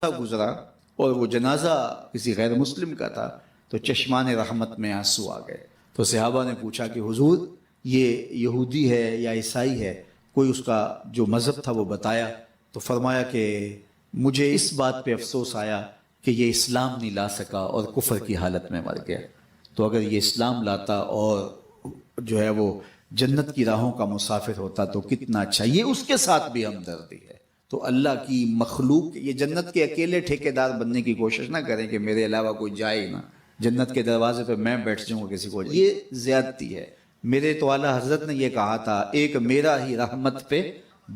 گزرا اور وہ جنازہ کسی غیر مسلم کا تھا تو چشمان رحمت میں آنسو آ گئے. تو صحابہ نے پوچھا کہ حضور یہ یہودی ہے یا عیسائی ہے, کوئی اس کا جو مذہب تھا وہ بتایا. تو فرمایا کہ مجھے اس بات پہ افسوس آیا کہ یہ اسلام نہیں لا سکا اور کفر کی حالت میں مر گیا. تو اگر یہ اسلام لاتا اور جو ہے وہ جنت کی راہوں کا مسافر ہوتا تو کتنا اچھا. یہ اس کے ساتھ بھی ہمدردی ہے. تو اللہ کی مخلوق, یہ جنت کے اکیلے ٹھیکیدار بننے کی کوشش نہ کریں کہ میرے علاوہ کوئی جائے ہی نہ, جنت کے دروازے پہ میں بیٹھ جاؤں گا کسی کو, یہ زیادتی ہے. میرے تو اعلیٰ حضرت نے یہ کہا تھا, ایک میرا ہی رحمت پہ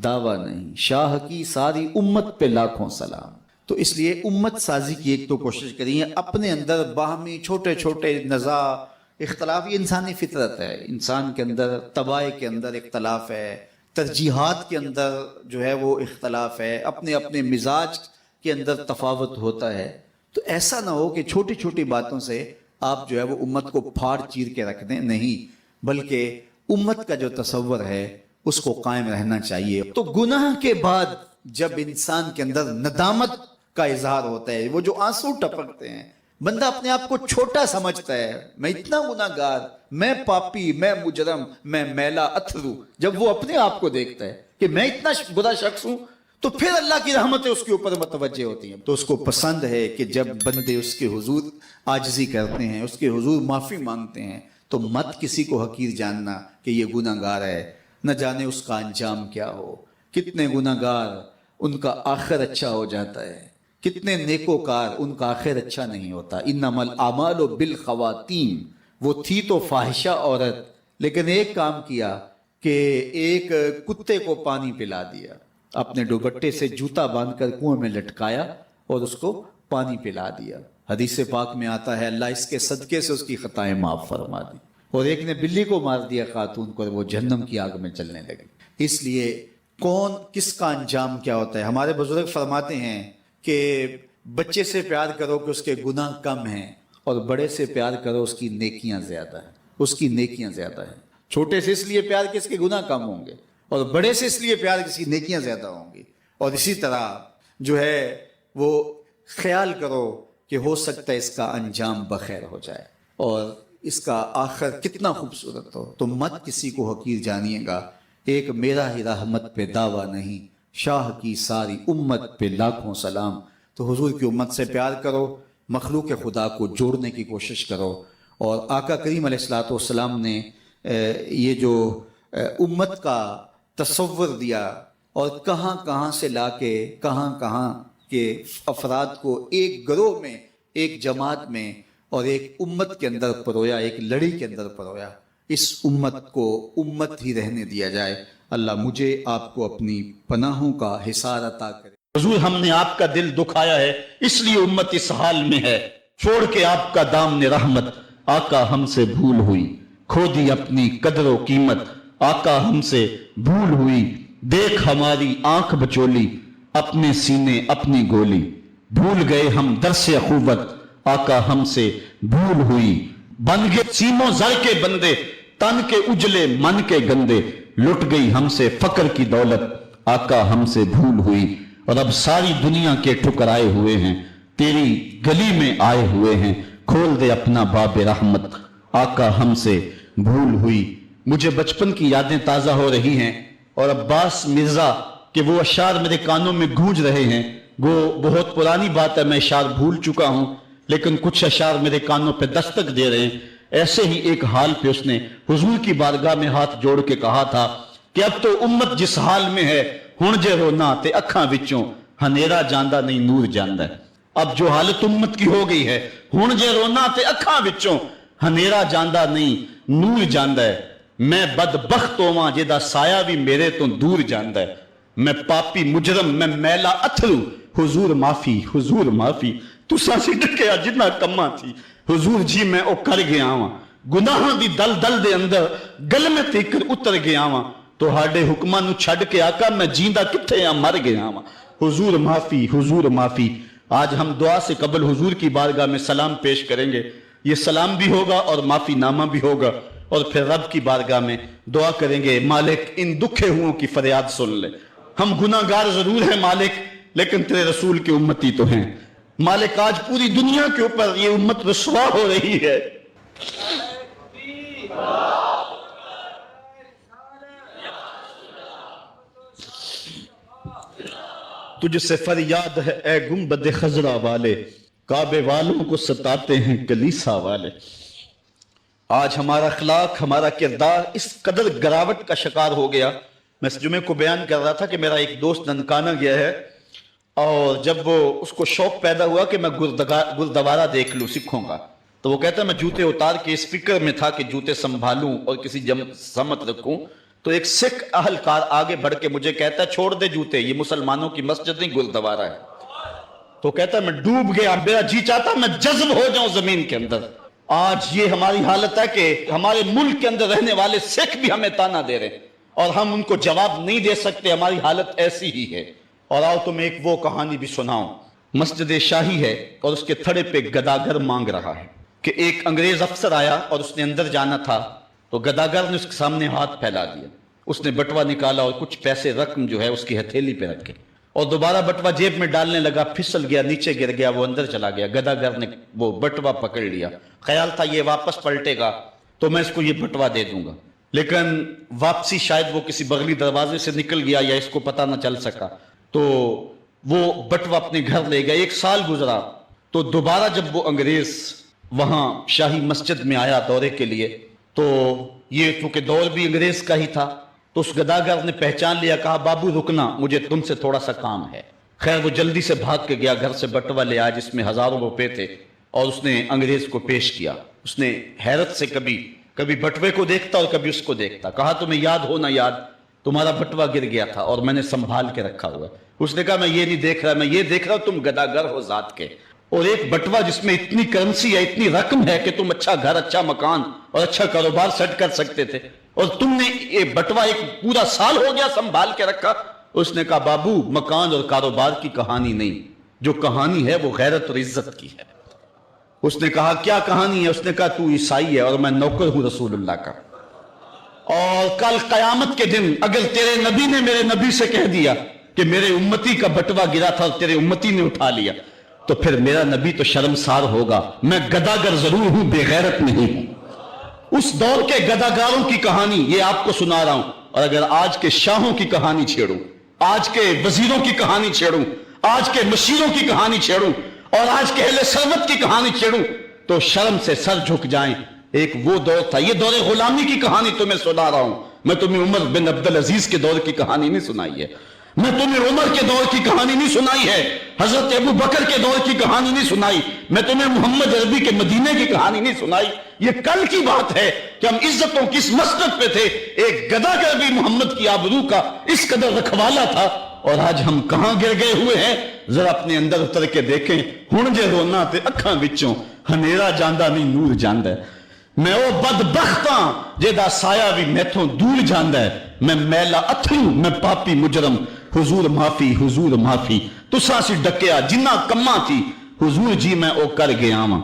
دعویٰ نہیں, شاہ کی ساری امت پہ لاکھوں سلام. تو اس لیے امت سازی کی ایک تو کوشش کریے. اپنے اندر باہمی چھوٹے چھوٹے نزاع اختلاف, یہ انسانی فطرت ہے. انسان کے اندر طبائع کے اندر اختلاف ہے, ترجیحات کے اندر جو ہے وہ اختلاف ہے, اپنے اپنے مزاج کے اندر تفاوت ہوتا ہے. تو ایسا نہ ہو کہ چھوٹی چھوٹی باتوں سے آپ جو ہے وہ امت کو پھاڑ چیر کے رکھ دیں, نہیں, بلکہ امت کا جو تصور ہے اس کو قائم رہنا چاہیے. تو گناہ کے بعد جب انسان کے اندر ندامت کا اظہار ہوتا ہے, وہ جو آنسو ٹپکتے ہیں, بندہ اپنے آپ کو چھوٹا سمجھتا ہے, میں اتنا گناہ گار, میں پاپی, میں مجرم, میں میلا اتھرو. جب وہ اپنے آپ کو دیکھتا ہے کہ میں اتنا برا شخص ہوں, تو پھر اللہ کی رحمتیں اس کے اوپر متوجہ ہوتی ہیں. تو اس کو پسند ہے کہ جب بندے اس کے حضور عاجزی کرتے ہیں, اس کے حضور معافی مانگتے ہیں, تو مت کسی کو حقیر جاننا کہ یہ گناہ گار ہے, نہ جانے اس کا انجام کیا ہو. کتنے گناہ گار ان کا آخر اچھا ہو جاتا ہے, کتنے نیکوکار ان کا آخر اچھا نہیں ہوتا. انما الاعمال بالخواتیم, وہ تھی تو فاحشہ عورت, لیکن ایک کام کیا کہ ایک کتے کو پانی پلا دیا, اپنے دوپٹے سے جوتا باندھ کر کنویں میں لٹکایا اور اس کو پانی پلا دیا. حدیث پاک میں آتا ہے اللہ اس کے صدقے سے اس کی خطائیں معاف فرما دی. اور ایک نے بلی کو مار دیا خاتون کو, وہ جہنم کی آگ میں چلنے لگی. اس لیے کون کس کا انجام کیا ہوتا ہے. ہمارے بزرگ فرماتے ہیں کہ بچے سے پیار کرو کہ اس کے گناہ کم ہیں, اور بڑے سے پیار کرو اس کی نیکیاں زیادہ ہیں, اس کی نیکیاں زیادہ ہیں. چھوٹے سے اس لیے پیار کہ اس کے گناہ کم ہوں گے, اور بڑے سے اس لیے پیار کہ اس کی نیکیاں زیادہ ہوں گی. اور اسی طرح جو ہے وہ خیال کرو کہ ہو سکتا ہے اس کا انجام بخیر ہو جائے اور اس کا آخر کتنا خوبصورت ہو. تو مت کسی کو حقیر جانیے گا. ایک میرا ہی رحمت پہ دعویٰ نہیں, شاہ کی ساری امت پہ لاکھوں سلام. تو حضور کی امت سے پیار کرو, مخلوق خدا کو جوڑنے کی کوشش کرو. اور آقا کریم علیہ الصلوۃ والسلام نے یہ جو امت کا تصور دیا, اور کہاں کہاں سے لا کے کہاں کہاں کے افراد کو ایک گروہ میں, ایک جماعت میں اور ایک امت کے اندر پرویا, ایک لڑی کے اندر پرویا. اس امت کو امت ہی رہنے دیا جائے. اللہ مجھے آپ کو اپنی پناہوں کا حصار عطا کرے. حضور ہم نے آپ کا دل دکھایا ہے, اس لیے امت اس حال میں ہے. چھوڑ کے آپ کا دامن رحمت, آقا ہم سے بھول ہوئی. کھو دی اپنی قدر و قیمت, آقا ہم سے بھول ہوئی. دیکھ ہماری آنکھ بچولی, اپنے سینے اپنی گولی. بھول گئے ہم درس اخوت, آقا ہم سے بھول ہوئی. بن گئے سیموں زر کے بندے, تن کے اجلے من کے گندے. لٹ گئی ہم سے فقر کی دولت, آقا ہم سے بھول ہوئی. اور اب ساری دنیا کے ٹھکرائے ہوئے ہیں, تیری گلی میں آئے ہوئے ہیں. کھول دے اپنا باب رحمت, آقا ہم سے بھول ہوئی. مجھے بچپن کی یادیں تازہ ہو رہی ہیں, اور عباس مرزا کہ وہ اشعار میرے کانوں میں گونج رہے ہیں. وہ بہت پرانی بات ہے, میں اشعار بھول چکا ہوں, لیکن کچھ اشعار میرے کانوں پہ دستک دے رہے ہیں. ایسے ہی ایک حال پہ اس نے حضور کی بارگاہ میں ہاتھ جوڑ کے کہا تھا کہ اب تو امت جس حال میں ہے, ہن جے رونا تے اکھاں وچوں ہنیرا جاندہ نہیں نور جاندہ ہے. اب جو حالت امت کی ہو گئی ہے, ہن جے رونا تے اکھاں وچوں ہنیرا جاندہ نہیں نور جاندہ ہے. میں بدبخت ہوواں جیدہ سایہ بھی میرے تو دور جاندہ ہے. میں پاپی مجرم, میں میلا اتھرو, حضور معافی, حضور معافی. تو سانسی ڈکیا جتنا کماں تھی, حضور جی میں او کر گیا ہاں. گناہاں دی دل دل دے اندر گل میں تیکر اتر گیا ہاں. تو ہاڈے حکماں نو چھڑ کے آقا میں جیندہ کتھے ہاں مر گیا ہاں. حضور معافی, حضور معافی. آج ہم دعا سے قبل حضور کی بارگاہ میں سلام پیش کریں گے. یہ سلام بھی ہوگا اور معافی نامہ بھی ہوگا, اور پھر رب کی بارگاہ میں دعا کریں گے, مالک ان دکھے ہوں کی فریاد سن لے. ہم گناہگار ضرور ہیں مالک, لیکن تیرے رسول کی امتی تو ہیں۔ مالک آج پوری دنیا کے اوپر یہ امت رسوا ہو رہی ہے۔ تجھ سے فریاد ہے اے گنبد خضرا والے، کعبے والوں کو ستاتے ہیں کلیسا والے۔ آج ہمارا اخلاق، ہمارا کردار اس قدر گراوٹ کا شکار ہو گیا۔ میں اس جمعے کو بیان کر رہا تھا کہ میرا ایک دوست ننکانہ گیا ہے، اور جب وہ اس کو شوق پیدا ہوا کہ میں گردوارہ دیکھ لوں سکھوں کا، تو وہ کہتا ہے میں جوتے اتار کے اس فکر میں تھا کہ جوتے سنبھالوں اور کسی سمت رکھوں، تو ایک سکھ اہلکار آگے بڑھ کے مجھے کہتا ہے چھوڑ دے جوتے، یہ مسلمانوں کی مسجد نہیں گردوارہ ہے۔ تو کہتا ہے میں ڈوب گیا، میرا جی چاہتا میں جذب ہو جاؤں زمین کے اندر۔ آج یہ ہماری حالت ہے کہ ہمارے ملک کے اندر رہنے والے سکھ بھی ہمیں تانا دے رہے ہیں اور ہم ان کو جواب نہیں دے سکتے، ہماری حالت ایسی ہی ہے۔ اور آؤ تمہیں ایک وہ کہانی بھی سناؤں۔ مسجد شاہی ہے اور اس کے تھڑے پہ گداگر مانگ رہا ہے کہ ایک انگریز افسر آیا اور اس نے اندر جانا تھا، تو گداگر نے اس کے سامنے ہاتھ پھیلا دیا۔ اس نے بٹوا نکالا اور کچھ پیسے رقم جو ہے اس کی ہتھیلی پہ رکھے، اور دوبارہ بٹوا جیب میں ڈالنے لگا، پھسل گیا، نیچے گر گیا، وہ اندر چلا گیا۔ گداگر نے وہ بٹوا پکڑ لیا، خیال تھا یہ واپس پلٹے گا تو میں اس کو یہ بٹوا دے دوں گا، لیکن واپسی شاید وہ کسی بغلی دروازے سے نکل گیا یا اس کو پتہ نہ چل سکا، تو وہ بٹوا اپنے گھر لے گیا۔ 1 سال گزرا تو دوبارہ جب وہ انگریز وہاں شاہی مسجد میں آیا دورے کے لیے، تو یہ چونکہ دور بھی انگریز کا ہی تھا، تو اس گداگر نے پہچان لیا، کہا بابو رکنا، مجھے تم سے تھوڑا سا کام ہے۔ خیر وہ جلدی سے بھاگ کے گیا، گھر سے بٹوا لے آیا جس میں ہزاروں روپے تھے، اور اس نے انگریز کو پیش کیا۔ اس نے حیرت سے کبھی بٹوے کو دیکھتا اور کبھی اس کو دیکھتا، کہا تمہیں یاد ہو نہ یاد، تمہارا بٹوا گر گیا تھا اور میں نے سنبھال کے رکھا ہوا ہے۔ اس نے کہا میں یہ نہیں دیکھ رہا، میں یہ دیکھ رہا ہوں تم گداگر ہو ذات کے، اور ایک بٹوا جس میں اتنی کرنسی ہے، اتنی رقم ہے کہ تم اچھا گھر، اچھا مکان اور اچھا کاروبار سیٹ کر سکتے تھے، اور تم نے یہ بٹوا ایک پورا سال ہو گیا سنبھال کے رکھا۔ اس نے کہا بابو مکان اور کاروبار کی کہانی نہیں، جو کہانی ہے وہ غیرت اور عزت کی ہے۔ اس نے کہا کیا کہانی ہے؟ اس نے کہا تو عیسائی ہے اور میں نوکر ہوں رسول اللہ کا، اور کل قیامت کے دن اگر تیرے نبی نے میرے نبی سے کہہ دیا کہ میرے امتی کا بٹوا گرا تھا اور تیرے امتی نے اٹھا لیا، تو پھر میرا نبی تو شرمسار ہوگا۔ میں گداگر ضرور ہوں، بے غیرت نہیں ہوں۔ اس دور کے گداگاروں کی کہانی یہ آپ کو سنا رہا ہوں، اور اگر آج کے شاہوں کی کہانی چھیڑوں، آج کے وزیروں کی کہانی چھیڑوں، آج کے مشیروں کی کہانی چھیڑوں، اور آج کے اہل ثروت کی کہانی چھیڑوں، تو شرم سے سر جھک جائیں۔ ایک وہ دور تھا، یہ دور غلامی کی کہانی تمہیں سنا رہا ہوں، میں تمہیں عمر بن عبدالعزیز کے دور کی کہانی نہیں سنائی ہے، میں تمہیں عمر کے دور کی کہانی نہیں سنائی ہے، حضرت ابو بکر کے دور کی کہانی نہیں سنائی، میں تمہیں محمد عربی کے مدینے کی کہانی نہیں سنائی۔ یہ کل کی بات ہے کہ ہم عزتوں کی اس مسجد پہ تھے، ایک گداگر بھی محمد کی آبرو کا اس قدر رکھوالا تھا، اور آج ہم کہاں گر گئے ہوئے ہیں؟ ذرا اپنے اندر اتر کے دیکھیں۔ ہن جے رونا تے اکھاں وچوں ہنیرا جاندا نہیں نور جاندا ہے، میں او بدبخت ہاں جیدا سایہ بھی میتھوں دور جاندا ہے، میں میلا اتھرو، میں پاپی مجرم، حضور معافی، حضور معافی، تساں سی ڈکیا جنہ کماں تھی، حضور جی میں او کر گیا واں،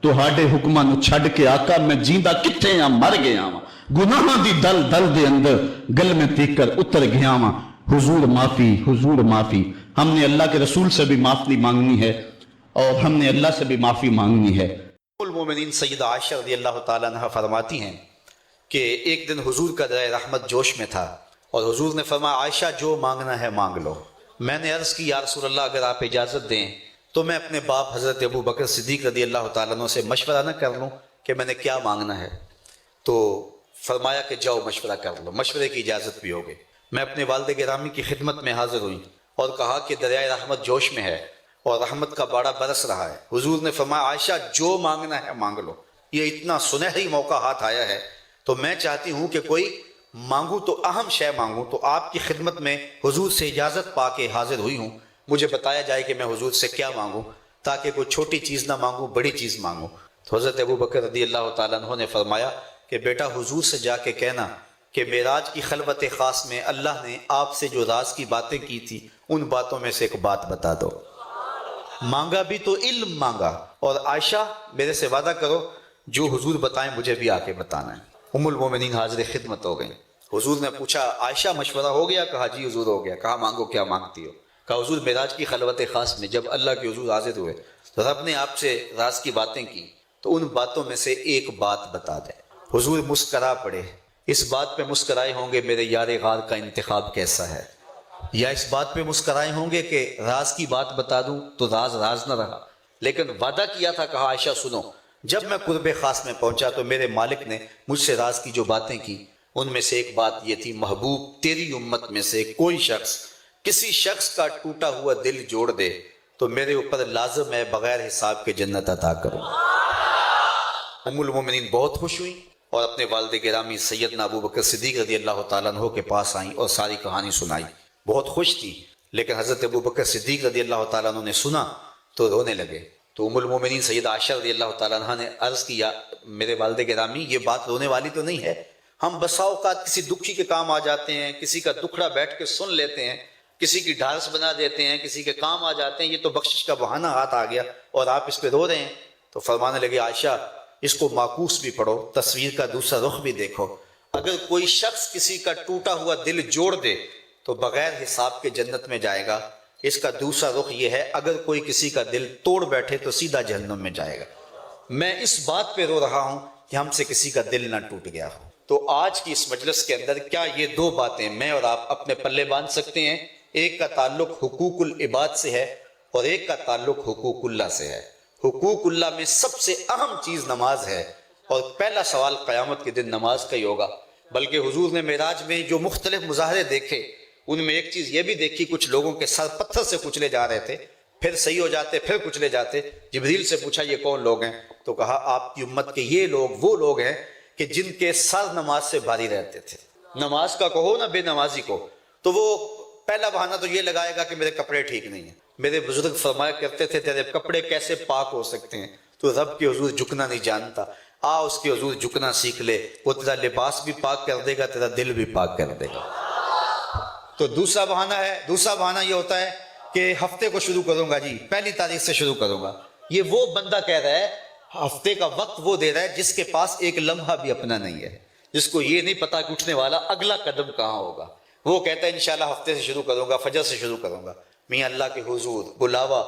تہاڈے حکماں نو چھڈ کے آقا میں جیندا کتھے ہاں، مر گیا واں، گناہاں دی دل دل دے اندر گل میں تیکر اتر گیا واں، حضور معافی، حضور معافی۔ ہم نے اللہ کے رسول سے بھی معافی مانگنی ہے اور ہم نے اللہ سے بھی معافی مانگنی ہے۔ المومنین سیدہ عائشہ رضی اللہ تعالیٰ عنہ فرماتی ہیں کہ ایک دن حضور کا دریا رحمت جوش میں تھا، اور حضور نے فرمایا عائشہ جو مانگنا ہے مانگ لو۔ میں نے عرض کی یا رسول اللہ اگر آپ اجازت دیں تو میں اپنے باپ حضرت ابو بکر صدیق رضی اللہ تعالیٰ عنہ سے مشورہ نہ کر لوں کہ میں نے کیا مانگنا ہے؟ تو فرمایا کہ جاؤ مشورہ کر لو، مشورے کی اجازت بھی ہوگی۔ میں اپنے والد گرامی کی خدمت میں حاضر ہوئی اور کہا کہ دریائے رحمت جوش میں ہے اور رحمت کا باڑا برس رہا ہے۔ حضور نے فرمایا عائشہ جو مانگنا ہے مانگ لو، یہ اتنا سنہری موقع ہاتھ آیا ہے، تو میں چاہتی ہوں کہ کوئی مانگوں تو اہم شے مانگوں، تو آپ کی خدمت میں حضور سے اجازت پا کے حاضر ہوئی ہوں، مجھے بتایا جائے کہ میں حضور سے کیا مانگوں، تاکہ کوئی چھوٹی چیز نہ مانگوں، بڑی چیز مانگوں۔ تو حضرت ابو بکر رضی اللہ تعالیٰ عنہ نے فرمایا کہ بیٹا حضور سے جا کے کہنا کہ معراج کی خلوت خاص میں اللہ نے آپ سے جو راز کی باتیں کی تھی ان باتوں میں سے ایک بات بتا دو۔ مانگا بھی تو علم مانگا، اور عائشہ میرے سے وعدہ کرو جو حضور بتائیں مجھے بھی آ کے بتانا ہے۔ ام المومنین حاضر خدمت ہو گئیں۔ حضور نے پوچھا عائشہ مشورہ ہو گیا؟ کہا جی حضور ہو گیا۔ کہا مانگو کیا مانگتی ہو؟ کہا حضور معراج کی خلوت خاص میں جب اللہ کے حضور حاضر ہوئے تو رب نے آپ سے راز کی باتیں کی، تو ان باتوں میں سے ایک بات بتا دیں۔ حضور مسکرا پڑے، اس بات پہ مسکرائے ہوں گے میرے یار غار کا انتخاب کیسا ہے، یا اس بات پہ مسکرائے ہوں گے کہ راز کی بات بتا دوں تو راز راز نہ رہا، لیکن وعدہ کیا تھا، کہا عائشہ سنو، جب میں قرب خاص میں پہنچا تو میرے مالک نے مجھ سے راز کی جو باتیں کی ان میں سے ایک بات یہ تھی، محبوب تیری امت میں سے کوئی شخص کسی شخص کا ٹوٹا ہوا دل جوڑ دے تو میرے اوپر لازم ہے بغیر حساب کے جنت عطا کروں۔ ام المومنین بہت خوش ہوئی اور اپنے والد گرامی سیدنا ابو بکر صدیق رضی اللہ تعالیٰ عنہ کے پاس آئیں اور ساری کہانی سنائی۔ بہت خوش تھی، لیکن حضرت ابو بکر صدیق رضی اللہ تعالیٰ عنہ نے سنا تو رونے لگے۔ تو ام المومنین سیدہ عائشہ رضی اللہ تعالیٰ عنہ نے عرض کیا، میرے والد گرامی یہ بات رونے والی تو نہیں ہے، ہم بسا اوقات کسی دکھی کے کام آ جاتے ہیں، کسی کا دکھڑا بیٹھ کے سن لیتے ہیں، کسی کی ڈھارس بنا دیتے ہیں، کسی کے کام آ جاتے ہیں، یہ تو بخشش کا بہانہ ہاتھ آ گیا اور آپ اس پہ رو رہے ہیں۔ تو فرمانے لگے عائشہ اس کو معکوس بھی پڑھو، تصویر کا دوسرا رخ بھی دیکھو، اگر کوئی شخص کسی کا ٹوٹا ہوا دل جوڑ دے تو بغیر حساب کے جنت میں جائے گا، اس کا دوسرا رخ یہ ہے اگر کوئی کسی کا دل توڑ بیٹھے تو سیدھا جہنم میں جائے گا۔ میں اس بات پہ رو رہا ہوں کہ ہم سے کسی کا دل نہ ٹوٹ گیا ہو۔ تو آج کی اس مجلس کے اندر کیا یہ دو باتیں میں اور آپ اپنے پلے باندھ سکتے ہیں؟ ایک کا تعلق حقوق العباد سے ہے اور ایک کا تعلق حقوق اللہ سے ہے۔ حقوق اللہ میں سب سے اہم چیز نماز ہے اور پہلا سوال قیامت کے دن نماز کا ہی ہوگا۔ بلکہ حضور نے معراج میں جو مختلف مظاہرے دیکھے ان میں ایک چیز یہ بھی دیکھی، کچھ لوگوں کے سر پتھر سے کچلے جا رہے تھے، پھر صحیح ہو جاتے، پھر کچلے جاتے۔ جبریل سے پوچھا یہ کون لوگ ہیں؟ تو کہا آپ کی امت کے یہ لوگ وہ لوگ ہیں کہ جن کے سر نماز سے بھاری رہتے تھے۔ نماز کا کہو نہ بے نمازی کو، تو وہ پہلا بہانہ تو یہ لگائے گا کہ میرے کپڑے ٹھیک نہیں ہیں۔ میرے بزرگ فرمایا کرتے تھے تیرے کپڑے کیسے پاک ہو سکتے ہیں، تو رب کے حضور جھکنا نہیں جانتا، آ اس کے حضور جھکنا سیکھ لے، وہ تیرا لباس بھی پاک کر دے گا، تیرا دل بھی پاک کر دے گا۔ تو دوسرا بہانہ یہ ہوتا ہے کہ ہفتے کو شروع کروں گا جی، پہلی تاریخ سے شروع کروں گا۔ یہ وہ بندہ کہہ رہا ہے، ہفتے کا وقت وہ دے رہا ہے جس کے پاس ایک لمحہ بھی اپنا نہیں ہے، جس کو یہ نہیں پتا کہ اٹھنے والا اگلا قدم کہاں ہوگا۔ وہ کہتا ہے انشاءاللہ ہفتے سے شروع کروں گا، فجر سے شروع کروں گا۔ میاں اللہ کے حضور بلاوا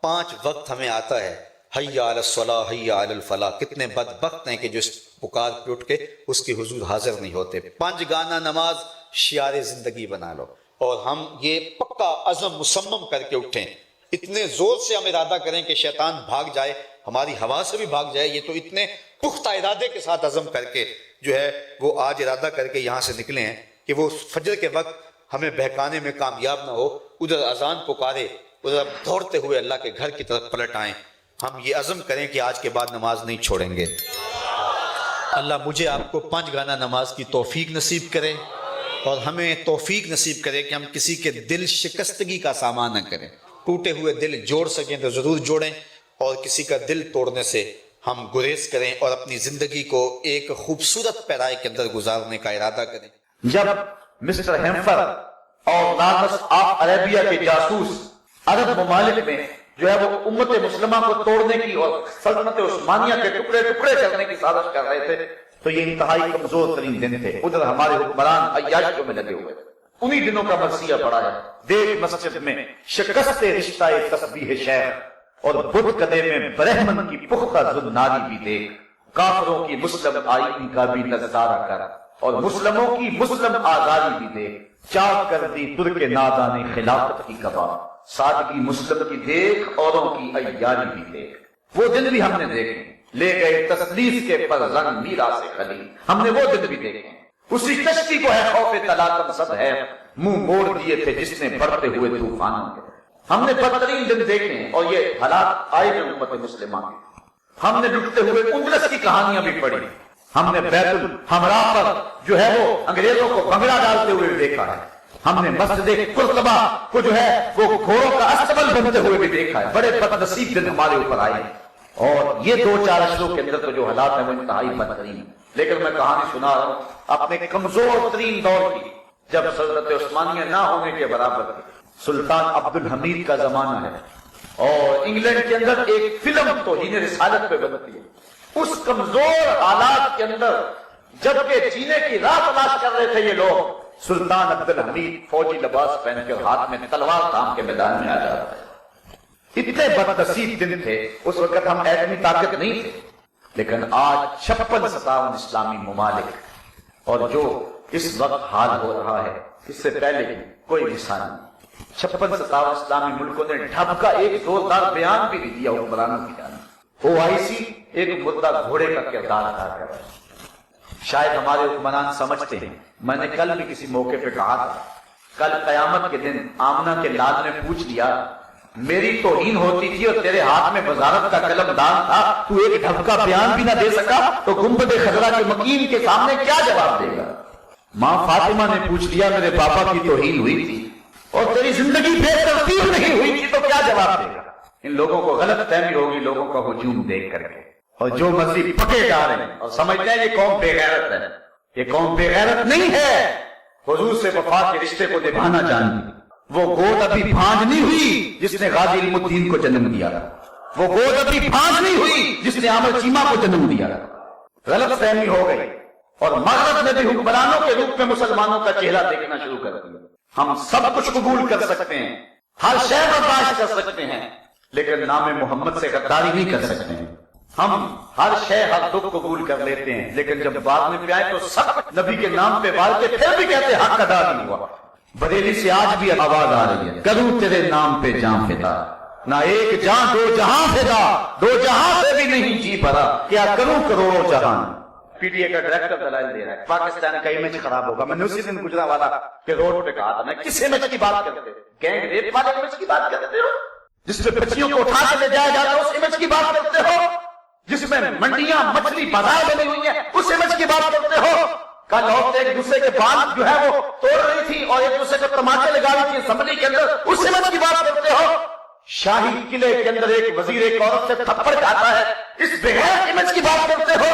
5 وقت ہمیں آتا ہے، حی علی الصلاۃ حی علی الفلاح۔ کتنے بدبخت ہیں کہ جو اس پکار پہ اٹھ کے اس کے حضور حاضر نہیں ہوتے۔ 5 گانا نماز شعار زندگی بنا لو، اور ہم یہ پکا عزم مصمم کر کے اٹھیں، اتنے زور سے ہم ارادہ کریں کہ شیطان بھاگ جائے، ہماری ہوا سے بھی بھاگ جائے۔ یہ تو اتنے پختہ ارادے کے ساتھ عزم کر کے جو ہے وہ آج ارادہ کر کے یہاں سے نکلے ہیں کہ وہ فجر کے وقت ہمیں بہکانے میں کامیاب نہ ہو، ادھر اذان پکارے، ادھر دوڑتے ہوئے اللہ کے گھر کی طرف پلٹ آئیں۔ ہم یہ عزم کریں کہ آج کے بعد نماز نہیں چھوڑیں گے۔ اللہ مجھے آپ کو 5 گانا نماز کی توفیق نصیب کرے، اور ہمیں توفیق نصیب کرے کہ ہم کسی کے دل شکستگی کا سامان نہ کریں۔ ٹوٹے ہوئے دل جوڑ سکیں تو ضرور جوڑیں، اور کسی کا دل توڑنے سے ہم گریز کریں اور اپنی زندگی کو ایک خوبصورت پیرائی کے اندر گزارنے کا ارادہ کریں۔ جب مسٹر ہیمفر اور نارمس آف عربیہ کے جاسوس عرب ممالک میں جو ہے وہ امت مسلمہ کو توڑنے کی اور سلطنت عثمانیہ کے ٹکڑے ٹکڑے کرنے کی سازش کر رہے تھے، تو یہ انتہائی کمزور ترین دن تھے۔ ادھر ہمارے حکمران عیاشیوں میں لگے ہوئے تھے۔ انہی دنوں کا مرثیہ پڑا ہے، دیکھ مسجد میں شکست رشتہ تسبیح شیخ، اور بت کدے میں برہمن کی پختہ زناری بھی دیکھ، کافروں کی مسلم آئین کا بھی نظارہ کر، اور مسلموں کی مسلم آزادی بھی دیکھ، چاک کر دی ترک نادان خلافت کی کباب، سادگی مسلم کی دیکھ، اوروں کی عیاری بھی دیکھ۔ وہ دن بھی ہم نے دیکھے، لے گئے تسلیس کے پر رنگ میرا سے خلی، ہم نے وہ دن بھی دیکھے۔ اسی کشتی کو ہے خوف تلاطم صد ہے، منہ موڑ دیے تھے جس نے بڑھتے ہوئے طوفانوں کے۔ ہم نے بدترین دن دیکھے اور یہ حالات آئے ہیں امت مسلمہ کے۔ ہم نے لٹتے ہوئے اندلس کی کہانیاں بھی پڑھی، ہم نے بیت الحمراء پر جو ہے وہ انگریزوں کو بنگڑا ڈالتے ہوئے بھی دیکھا ہے، ہم نے مسجد قرطبہ کو جو ہے وہ گھوڑوں کا استبل بنتے ہوئے بھی دیکھا ہے۔ بڑے بدنصیب دن ہمارے اوپر آئے ہیں، اور یہ 2-4 اشروں کے اندر تو جو حالات ہیں وہ انتہائی بدترین ہیں۔ لیکن میں کہانی سنا رہا ہوں اپنے کمزور ترین دور کی، جب سلطنت عثمانیہ نہ ہونے کے برابر تھی، سلطان عبد الحمید کا زمانہ ہے، اور انگلینڈ کے اندر ایک فلم توہین رسالت پہ بنتی ہے۔ اس کمزور حالات کے اندر جبکہ جینے کی راہ تلاش کر رہے تھے یہ لوگ، سلطان عبد الحمید فوجی لباس پہن کے ہاتھ میں تلوار تھام کے میدان میں آ جاتا ہے۔ اتنے بدنصیب دن تھے، اس وقت ہم ایٹمی طاقت نہیں تھے، لیکن آج 56-57 اسلامی ممالک، اور جو اس وقت حال ہو رہا ہے اس سے پہلے کوئی مثال نہیں۔ 56-57 اسلامی ملکوں نے ڈھب کا ایک زوردار بیان بھی دیا حکمرانوں کی جانب۔ OIC ایک مردہ گھوڑے کا کردار ادا کر رہا ہے۔ شاید ہمارے حکمران سمجھتے ہیں، میں نے کل بھی کسی موقع پہ کہا تھا، کل قیامت کے دن آمنہ کے لال نے پوچھ لیا، میری توہین ہوتی تھی اور تیرے ہاتھ میں وزارت کا قلم دان تھا، تو ایک ڈھب کا بیان بھی نہ دے سکا، تو گنبد خضرا کے مکین کے سامنے کیا جواب دے گا؟ ماں فاطمہ نے پوچھ لیا، میرے پاپا کی توہین ہوئی تھی اور تیری زندگی بے ترتیب نہیں ہوئی تھی، تو کیا جواب دے گا؟ ان لوگوں کو غلط فہمی ہوگی لوگوں کا ہجوم دیکھ کر کے، اور جو مرضی پکے جا رہے ہیں اور سمجھتے ہیں یہ قوم بے غیرت ہے۔ یہ قوم بے غیرت نہیں ہے، حضور سے وفا کے رشتے کو نبھانا جانتی۔ وہ گود ابھی بھانج نہیں ہوئی جس نے غازی علم الدین کو جنم دیا تھا، وہ گود ابھی بھانج نہیں ہوئی جس نے عامر چیمہ کو جنم دیا تھا۔ غلط فہمی ہو گئی اور مغرب نے بھی حکمرانوں کے روپ میں مسلمانوں کا چہرہ دیکھنا شروع کر دیا۔ ہم سب کچھ قبول کر سکتے ہیں، ہر شے برداشت کر سکتے ہیں، لیکن نام محمد سے غداری نہیں کر سکتے ہیں۔ ہم ہر شے ہر دکھ قبول کر لیتے ہیں، لیکن جب بات میں پہ آئے تو سب نبی کے نام پہ وار کے پھر بھی کہتے حق ادا نہیں ہوا۔ بریلی سے آج بھی آواز آ رہی ہے، کروں تیرے نام پہ جان فدا، نہ ایک جان دو جہاں فدا، دو جہاں سے بھی نہیں جی بھرا، کیا کروں کروڑوں جہان۔ پی ٹی اے کا ڈائریکٹر دلائل دے رہا ہے پاکستان کا امیج خراب ہوگا۔ میں نے اسی دن گجرانوالہ کے روڈ پہ کہا تھا، میں کس امیج کی بات کرتے ہو؟ گینگ ریپ والے امیج کی بات کرتے ہو؟ جس پہ بچیوں کو اٹھا کے لے جایا جاتا ہے اس امیج کی بات کرتے ہو؟ جس میں منڈیاں مچھلی بازار بنی ہوئی ہیں اس امیج کی بات کرتے ہو؟ کل عورتیں ایک دوسرے کے بال جو ہے وہ توڑ رہی تھی اور ایک دوسرے کو تماچے لگا رہی تھی اسمبلی کے اندر، اس امیج کی بات کرتے ہو؟ شاہی قلعے کے اندر ایک وزیر ایک عورت سے تھپڑ کھاتا ہے، اس بغیر امیج کی بات کرتے ہو؟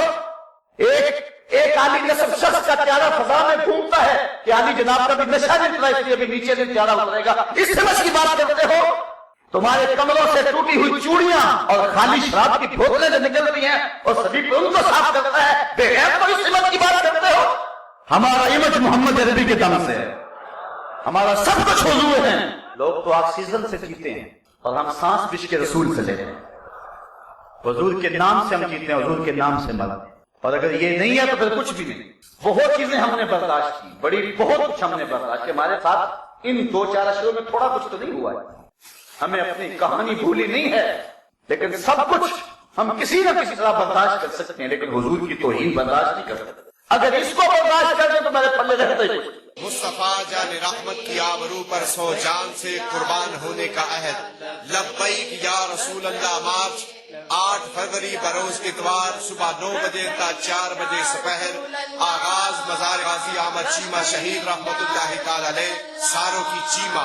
ایک عالی نصب شخص کا چہرہ فضا میں گھومتا ہے کہ علی جناب کا بھی نشہ نہیں اترا اس لیے ابھی نیچے سے چہرہ اترے گا، اس سمجھ کی بات کرتے ہو؟ تمہارے کمروں سے ٹوٹی ہوئی چوڑیاں اور خالی شراب کی بوتلیں جو نکل رہی ہیں اور سبھی کو ان کو صاف کرتا ہے، بغیر تو اس سمجھ کی بات کرتے ہو؟ ہمارا امیج محمد عربی کے دم سے ہے، ہمارا سب کچھ حضور ہے۔ لوگ تو آکسیجن سے جیتے ہیں اور ہم سانس بش کے رسول سے لیتے ہیں، حضور کے نام سے ہم جیتے ہیں، حضور کے نام سے مرتے ہیں، اور اگر یہ نہیں ہے تو پھر کچھ بھی نہیں۔ بہت چیزیں ہم نے برداشت کی، بڑی بہت کچھ ہم نے برداشت کی، ہمارے ساتھ ان 2-4 اشروں میں تھوڑا کچھ تو نہیں ہوا ہے، ہمیں اپنی کہانی بھولی نہیں ہے، لیکن سب کچھ ہم کسی نہ کسی طرح برداشت کر سکتے ہیں، لیکن حضور کی توہین برداشت نہیں کر سکتے۔ اگر اس کو برداشت کر دیں تو میرے پلے رہتا ہی کچھ۔ مصطفیٰ جان رحمت کی آبرو پر 100 جان سے قربان ہونے کا عہد، لبیک یا رسول اللہ مارچ 8 فروری بروز اتوار صبح 9 بجے تا 4 بجے سپہر، آغاز مزار غازی احمد چیمہ شہید رحمت اللہ تعالی علیہ ساروں کی چیمہ،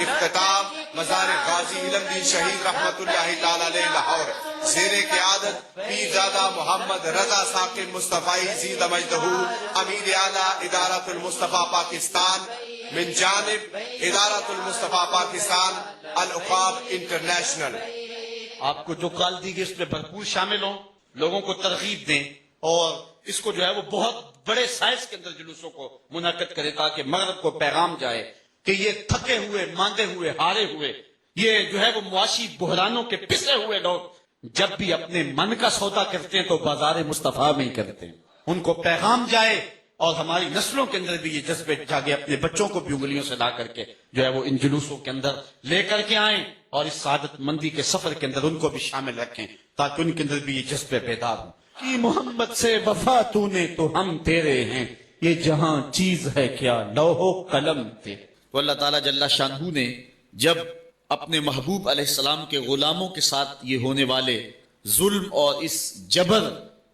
اختتام مزار غازی علم دین شہید رحمت اللہ تعالی علیہ لاہور، زیر قیادت پیرزادہ محمد رضا ثاقب مصطفی زیدہ مجدہ امیر اعلیٰ ادارۃ المصطفیٰ پاکستان، من جانب ادارۃ المصطفیٰ پاکستان العقاب انٹرنیشنل۔ آپ کو جو کال دی گئی اس میں بھرپور شامل ہوں، لوگوں کو ترغیب دیں اور اس کو جو ہے وہ بہت بڑے سائز کے اندر جلوسوں کو منعقد کرے تاکہ مغرب کو پیغام جائے کہ یہ تھکے ہوئے، ماندے ہوئے، ہارے ہوئے، یہ جو ہے وہ معاشی بحرانوں کے پسے ہوئے لوگ جب بھی اپنے من کا سودا کرتے ہیں تو بازار مصطفیٰ میں ہی کرتے ہیں، ان کو پیغام جائے اور ہماری نسلوں کے اندر بھی یہ جذبے جاگے، اپنے بچوں کو بھی انگلیوں سے لا کر کے جو ہے وہ ان جلوسوں کے اندر لے کر کے آئیں اور اس سعادت مندی کے سفر کے اندر ان کو بھی شامل رکھیں تاکہ ان کے اندر بھی یہ جذبے بیدار ہوں کہ محمد سے وفا تو نے تو ہم تیرے ہیں، یہ جہاں چیز ہے کیا لوح و قلم تیرے۔ وہ اللہ تعالیٰ جل شانہ نے جب اپنے محبوب علیہ السلام کے غلاموں کے ساتھ یہ ہونے والے ظلم اور اس جبر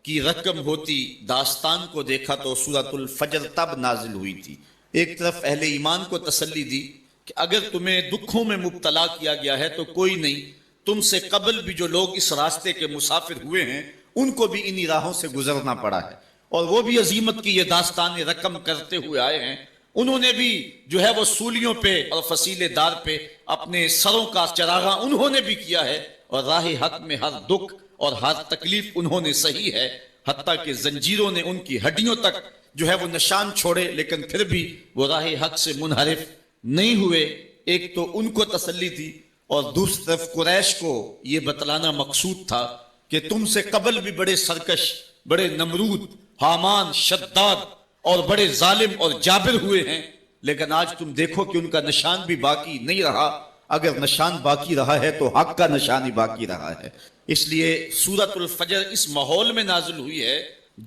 کی رقم ہوتی داستان کو دیکھا تو سورۃ الفجر تب نازل ہوئی تھی۔ ایک طرف اہل ایمان کو تسلی دی کہ اگر تمہیں دکھوں میں مبتلا کیا گیا ہے تو کوئی نہیں، تم سے قبل بھی جو لوگ اس راستے کے مسافر ہوئے ہیں ان کو بھی انہی راہوں سے گزرنا پڑا ہے اور وہ بھی عظیمت کی یہ داستان رقم کرتے ہوئے آئے ہیں، انہوں نے بھی جو ہے وہ سولیوں پہ اور فصیلے دار پہ اپنے سروں کا چراغاں انہوں نے بھی کیا ہے اور راہ حق میں ہر دکھ اور ہر تکلیف انہوں نے سہی ہے، حتیٰ کہ زنجیروں نے ان کی ہڈیوں تک جو ہے وہ نشان چھوڑے، لیکن پھر بھی وہ راہ حق سے منحرف نہیں ہوئے۔ ایک تو ان کو تسلی تھی، اور دوسری طرف قریش کو یہ بتلانا مقصود تھا کہ تم سے قبل بھی بڑے سرکش، بڑے نمرود، حامان، شداد اور بڑے ظالم اور جابر ہوئے ہیں، لیکن آج تم دیکھو کہ ان کا نشان بھی باقی نہیں رہا۔ اگر نشان باقی رہا ہے تو حق کا نشان ہی باقی رہا ہے۔ اس لیے سورۃ الفجر اس ماحول میں نازل ہوئی ہے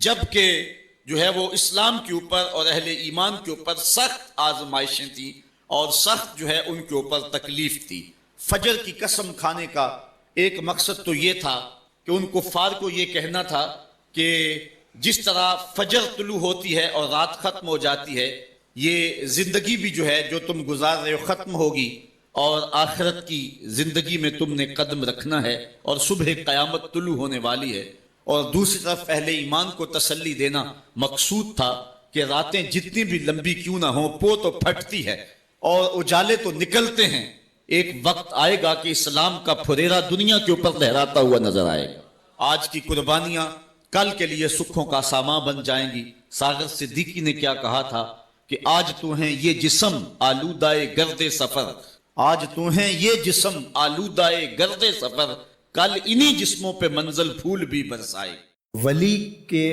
جبکہ جو ہے وہ اسلام کے اوپر اور اہل ایمان کے اوپر سخت آزمائشیں تھیں اور سخت جو ہے ان کے اوپر تکلیف تھی۔ فجر کی قسم کھانے کا ایک مقصد تو یہ تھا کہ ان کفار کو یہ کہنا تھا کہ جس طرح فجر طلوع ہوتی ہے اور رات ختم ہو جاتی ہے، یہ زندگی بھی جو ہے جو تم گزار رہے ہو ختم ہوگی، اور آخرت کی زندگی میں تم نے قدم رکھنا ہے اور صبح قیامت طلوع ہونے والی ہے۔ اور دوسری طرف اہل ایمان کو تسلی دینا مقصود تھا کہ راتیں جتنی بھی لمبی کیوں نہ ہوں، پو تو پھٹتی ہے اور اجالے تو نکلتے ہیں، ایک وقت آئے گا کہ اسلام کا پھریرا دنیا کے اوپر لہراتا ہوا نظر آئے گا۔ آج کی قربانیاں کل کے لیے سکھوں کا سامان بن جائیں گی۔ ساغر صدیقی نے کیا کہا تھا کہ آج تو ہیں یہ جسم آلودائے گرد سفر، آج تو ہیں یہ جسم آلودائے گرد سفر، کل انہی جسموں پہ منزل پھول بھی برسائے۔ ولی کے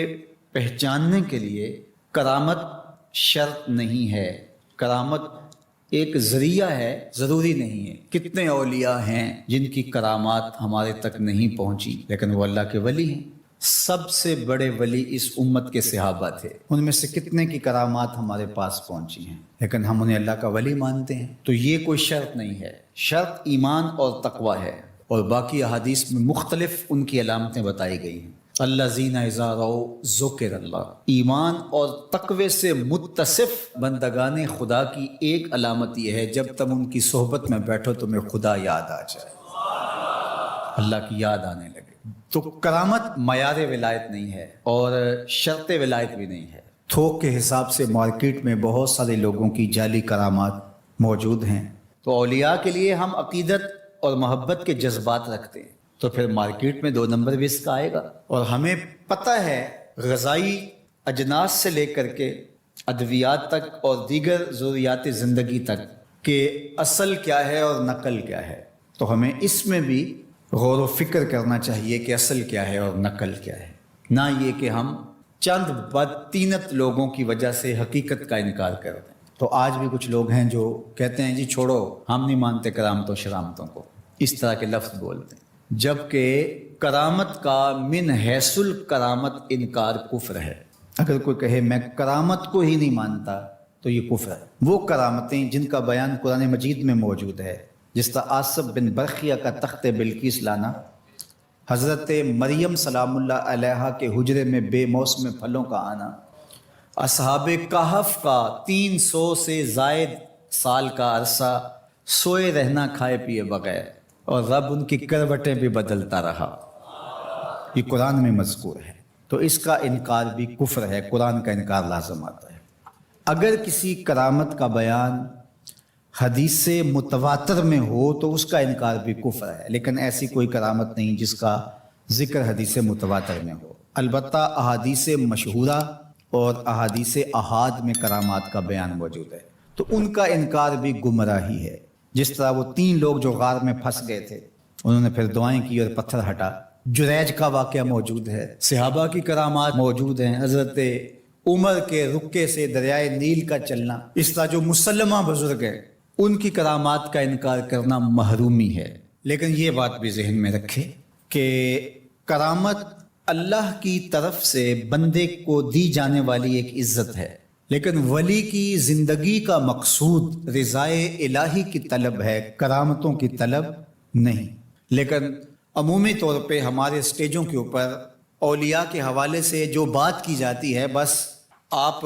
پہچاننے کے لیے کرامت شرط نہیں ہے، کرامت ایک ذریعہ ہے، ضروری نہیں ہے۔ کتنے اولیاء ہیں جن کی کرامات ہمارے تک نہیں پہنچی لیکن وہ اللہ کے ولی ہیں۔ سب سے بڑے ولی اس امت کے صحابہ تھے، ان میں سے کتنے کی کرامات ہمارے پاس پہنچی ہیں لیکن ہم انہیں اللہ کا ولی مانتے ہیں۔ تو یہ کوئی شرط نہیں ہے، شرط ایمان اور تقوی ہے، اور باقی احادیث میں مختلف ان کی علامتیں بتائی گئی ہیں۔ الذین اذا رأوا ذکر اللہ، ایمان اور تقوی سے متصف بندگان خدا کی ایک علامت یہ ہے جب تم ان کی صحبت میں بیٹھو تمہیں خدا یاد آ جائے، اللہ کی یاد آنے لگے۔ تو کرامت معیار ولایت نہیں ہے اور شرط ولایت بھی نہیں ہے۔ تھوک کے حساب سے مارکیٹ میں بہت سارے لوگوں کی جعلی کرامات موجود ہیں، تو اولیاء کے لیے ہم عقیدت اور محبت کے جذبات رکھتے ہیں تو پھر مارکیٹ میں 2 نمبر رزق آئے گا۔ اور ہمیں پتہ ہے غذائی اجناس سے لے کر کے ادویات تک اور دیگر ضروریات زندگی تک کہ اصل کیا ہے اور نقل کیا ہے، تو ہمیں اس میں بھی غور و فکر کرنا چاہیے کہ اصل کیا ہے اور نقل کیا ہے، نہ یہ کہ ہم چند بدطینت لوگوں کی وجہ سے حقیقت کا انکار کر دیں۔ تو آج بھی کچھ لوگ ہیں جو کہتے ہیں جی چھوڑو، ہم نہیں مانتے کرامتوں شرامتوں کو، اس طرح کے لفظ بولتے ہیں، جبکہ کرامت کا من حیث الکرامت انکار کفر ہے۔ اگر کوئی کہے میں کرامت کو ہی نہیں مانتا تو یہ کفر ہے۔ وہ کرامتیں جن کا بیان قرآن مجید میں موجود ہے، جس طرح آصف بن برخیہ کا تخت بلقیس لانا، حضرت مریم سلام اللہ علیہا کے حجرے میں بے موسم پھلوں کا آنا، اصحاب کہف کا 300 سے زائد سال کا عرصہ سوئے رہنا کھائے پیے بغیر، اور رب ان کی کروٹیں بھی بدلتا رہا، یہ قرآن میں مذکور ہے۔ تو اس کا انکار بھی کفر ہے، قرآن کا انکار لازم آتا ہے۔ اگر کسی کرامت کا بیان حدیث متواتر میں ہو تو اس کا انکار بھی کفر ہے، لیکن ایسی کوئی کرامت نہیں جس کا ذکر حدیث متواتر میں ہو۔ البتہ احادیث مشہورہ اور احادیث احاد میں کرامات کا بیان موجود ہے، تو ان کا انکار بھی گمراہی ہے۔ جس طرح وہ 3 لوگ جو غار میں پھنس گئے تھے، انہوں نے پھر دعائیں کی اور پتھر ہٹا۔ جریج کا واقعہ موجود ہے، صحابہ کی کرامات موجود ہیں، حضرت عمر کے رکے سے دریائے نیل کا چلنا، اس طرح جو مسلمہ بزرگ ہیں ان کی کرامات کا انکار کرنا محرومی ہے۔ لیکن یہ بات بھی ذہن میں رکھے کہ کرامت اللہ کی طرف سے بندے کو دی جانے والی ایک عزت ہے، لیکن ولی کی زندگی کا مقصود رضائے الہی کی طلب ہے، کرامتوں کی طلب نہیں۔ لیکن عمومی طور پہ ہمارے اسٹیجوں کے اوپر اولیاء کے حوالے سے جو بات کی جاتی ہے، بس آپ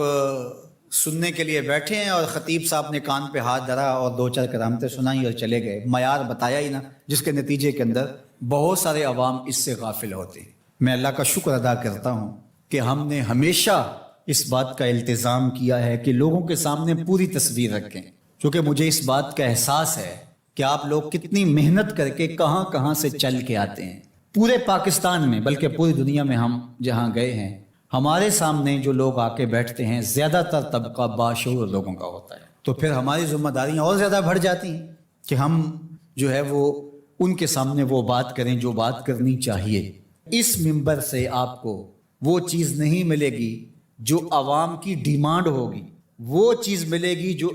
سننے کے لیے بیٹھے ہیں اور خطیب صاحب نے کان پہ ہاتھ دھرا اور 2-4 کرامتیں سنائی اور چلے گئے، معیار بتایا ہی نہ، جس کے نتیجے کے اندر بہت سارے عوام اس سے غافل ہوتے ہیں۔ میں اللہ کا شکر ادا کرتا ہوں کہ ہم نے ہمیشہ اس بات کا التزام کیا ہے کہ لوگوں کے سامنے پوری تصویر رکھیں، کیونکہ مجھے اس بات کا احساس ہے کہ آپ لوگ کتنی محنت کر کے کہاں کہاں سے چل کے آتے ہیں، پورے پاکستان میں بلکہ پوری دنیا میں ہم جہاں گئے ہیں، ہمارے سامنے جو لوگ آ کے بیٹھتے ہیں زیادہ تر طبقہ باشعور لوگوں کا ہوتا ہے، تو پھر ہماری ذمہ داریاں اور زیادہ بڑھ جاتی ہیں کہ ہم جو ہے وہ ان کے سامنے وہ بات کریں جو بات کرنی چاہیے۔ اس منبر سے آپ کو وہ چیز نہیں ملے گی جو عوام کی ڈیمانڈ ہوگی، وہ چیز ملے گی جو